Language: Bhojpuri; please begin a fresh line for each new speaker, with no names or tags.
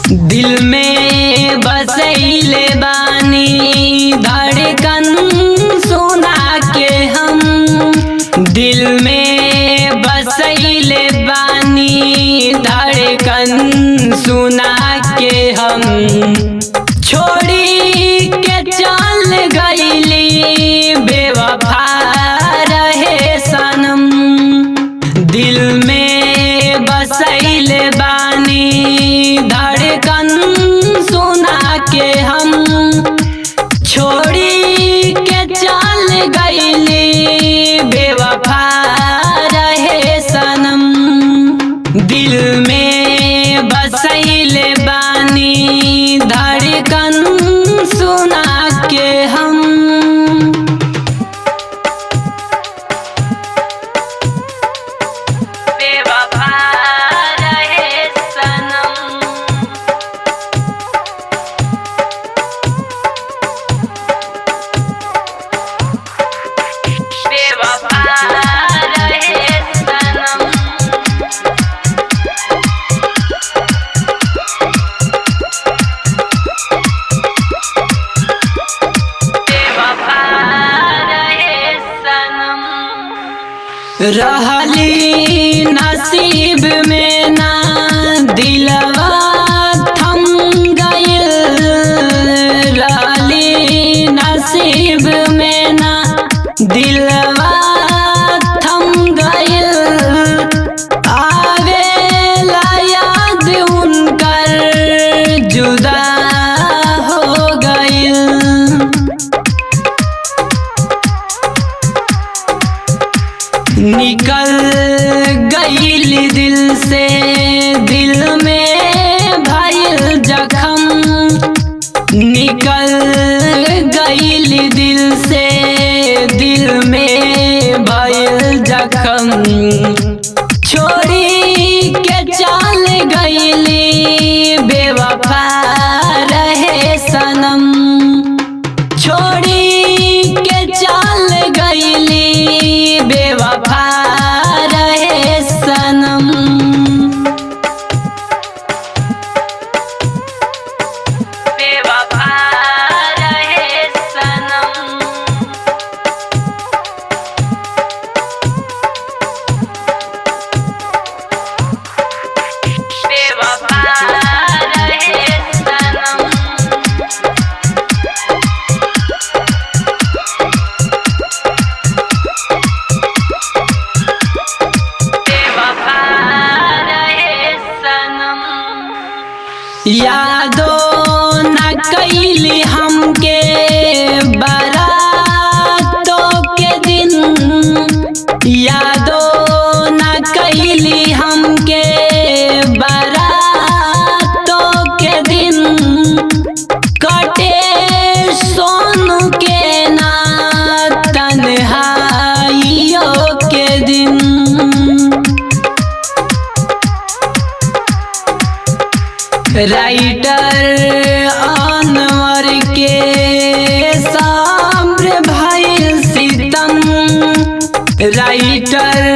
दिल में बसैले बानी धड़कन सुना के हम। दिल में बसैले बानी धड़कन सुना के हम। छोड़ी के चल गईली बेवफा रहे सनम। दिल में बसैले बानी धड़कन सुना के हम। छोड़ी के चल गईली बेवफा रहे सनम। दिल में बसैले बानी धड़कन सुना के हम। बेवफा रहे सनम। बेवफा रहे सनम। बेवफा रहे सनम। रहली नसीब में ना दिलवा थम गइल। रहली नसीब में ना दिलवा थम गइल। आवेला याद उनकर जुदा हो गइल। निकल गइल दिल से दिल में भइल जखम। निकल गइल दिल से दिल में भइल जखम। छोड़ी के चल गइली बेवफा रहे सनम। छोड़ी के चल गइली बेवफा रहे सनम। बेवफा रहे सनम। बेवफा रहे सनम। बेवफा रहे सनम। यादों न कैली हमके बारातों के दिन। यादों न कैली हमके बारातों के दिन। कटे सोनू के ना तन्हाइयों के दिन। राइटर अनवर के सामने भइल सितम। राइटर